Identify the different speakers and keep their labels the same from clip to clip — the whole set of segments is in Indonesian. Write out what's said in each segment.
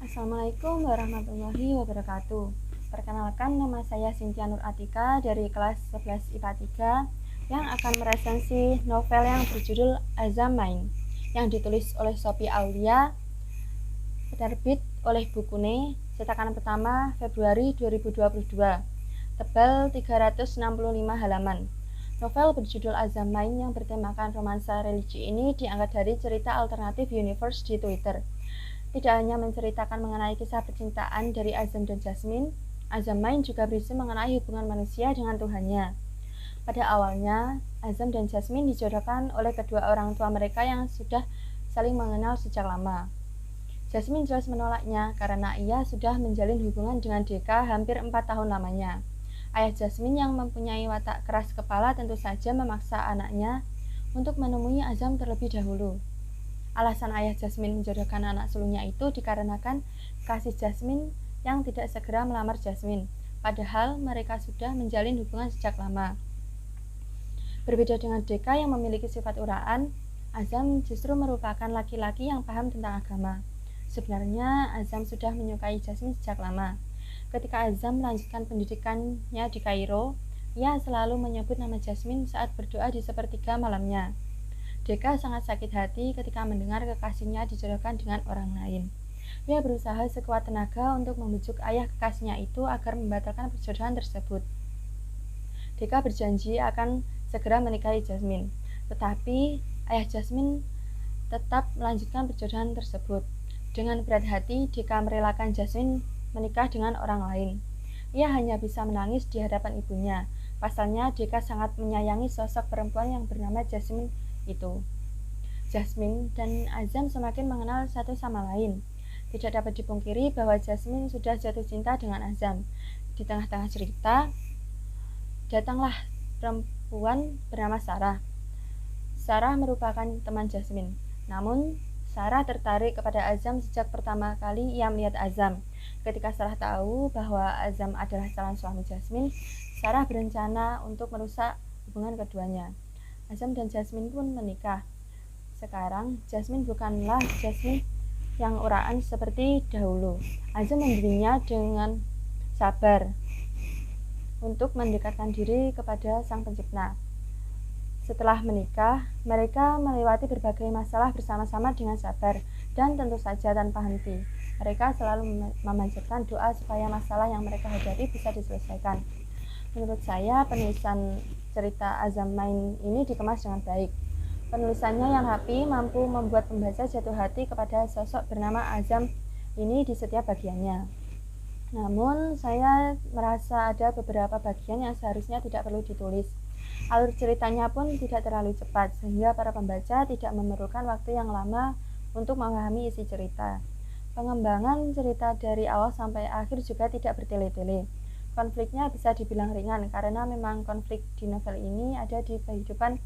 Speaker 1: Assalamualaikum warahmatullahi wabarakatuh. Perkenalkan, nama saya Cynthia Nur Atika dari kelas 11 IPA 3 yang akan meresensi novel yang berjudul Azam Main yang ditulis oleh Sophie Aulia, penerbit oleh Bukune, cetakan pertama Februari 2022, tebal 365 halaman. Novel berjudul Azam Main yang bertemakan romansa religi ini diangkat dari cerita alternatif Universe di Twitter. Tidak hanya menceritakan mengenai kisah percintaan dari Azam dan Jasmine, Azam Main juga berisi mengenai hubungan manusia dengan Tuhannya. Pada awalnya, Azam dan Jasmine dijodohkan oleh kedua orang tua mereka yang sudah saling mengenal sejak lama. Jasmine jelas menolaknya karena ia sudah menjalin hubungan dengan Deka hampir 4 tahun lamanya. Ayah Jasmine yang mempunyai watak keras kepala tentu saja memaksa anaknya untuk menemui Azam terlebih dahulu. Alasan ayah Jasmine menjodohkan anak sulungnya itu dikarenakan kasih Jasmine yang tidak segera melamar Jasmine, padahal mereka sudah menjalin hubungan sejak lama. Berbeda dengan Deka yang memiliki sifat uraan, Azam justru merupakan laki-laki yang paham tentang agama. Sebenarnya Azam sudah menyukai Jasmine sejak lama. Ketika Azam melanjutkan pendidikannya di Kairo, ia selalu menyebut nama Jasmine saat berdoa di sepertiga malamnya. Deka sangat sakit hati ketika mendengar kekasihnya dijodohkan dengan orang lain. Ia berusaha sekuat tenaga untuk membujuk ayah kekasihnya itu agar membatalkan perjodohan tersebut. Deka berjanji akan segera menikahi Jasmine, tetapi ayah Jasmine tetap melanjutkan perjodohan tersebut. Dengan berat hati, Deka merelakan Jasmine menikah dengan orang lain. Ia hanya bisa menangis di hadapan ibunya. Pasalnya, Deka sangat menyayangi sosok perempuan yang bernama Jasmine itu. Jasmine dan Azam semakin mengenal satu sama lain. Tidak dapat dipungkiri bahwa Jasmine sudah jatuh cinta dengan Azam. Di tengah-tengah cerita, datanglah perempuan bernama Sarah. Sarah merupakan teman Jasmine. Namun, Sarah tertarik kepada Azam sejak pertama kali ia melihat Azam. Ketika Sarah tahu bahwa Azam adalah calon suami Jasmine, Sarah berencana untuk merusak hubungan keduanya. Azam dan Jasmine pun menikah. Sekarang, Jasmine bukanlah Jasmine yang uraan seperti dahulu. Azam membelinya dengan sabar untuk mendekatkan diri kepada Sang Pencipta. Setelah menikah, mereka melewati berbagai masalah bersama-sama dengan sabar dan tentu saja tanpa henti. Mereka selalu memanjatkan doa supaya masalah yang mereka hadapi bisa diselesaikan. Menurut saya, penulisan cerita Azam Main ini dikemas dengan baik. Penulisannya yang rapi mampu membuat pembaca jatuh hati kepada sosok bernama Azam ini di setiap bagiannya. Namun, saya merasa ada beberapa bagian yang seharusnya tidak perlu ditulis. Alur ceritanya pun tidak terlalu cepat, sehingga para pembaca tidak memerlukan waktu yang lama untuk memahami isi cerita. Pengembangan cerita dari awal sampai akhir juga tidak bertele-tele. Konfliknya bisa dibilang ringan, karena memang konflik di novel ini ada di kehidupan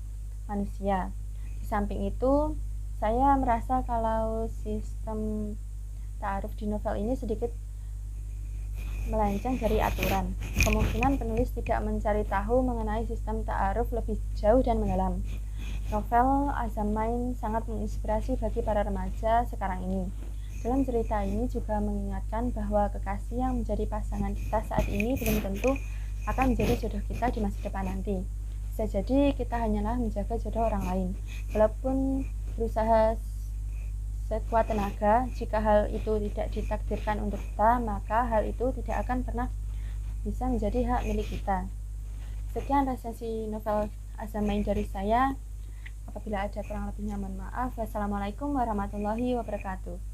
Speaker 1: manusia. Di samping itu, saya merasa kalau sistem ta'aruf di novel ini sedikit melenceng dari aturan. Kemungkinan penulis tidak mencari tahu mengenai sistem ta'aruf lebih jauh dan mendalam. Novel Azam Main sangat menginspirasi bagi para remaja sekarang ini. Dalam cerita ini juga mengingatkan bahwa kekasih yang menjadi pasangan kita saat ini belum tentu akan menjadi jodoh kita di masa depan nanti. Bisa jadi kita hanyalah menjaga jodoh orang lain. Walaupun berusaha sekuat tenaga, jika hal itu tidak ditakdirkan untuk kita, maka hal itu tidak akan pernah bisa menjadi hak milik kita. Sekian resensi novel Azam Main dari saya. Apabila ada kurang lebihnya mohon maaf. Wassalamualaikum warahmatullahi wabarakatuh.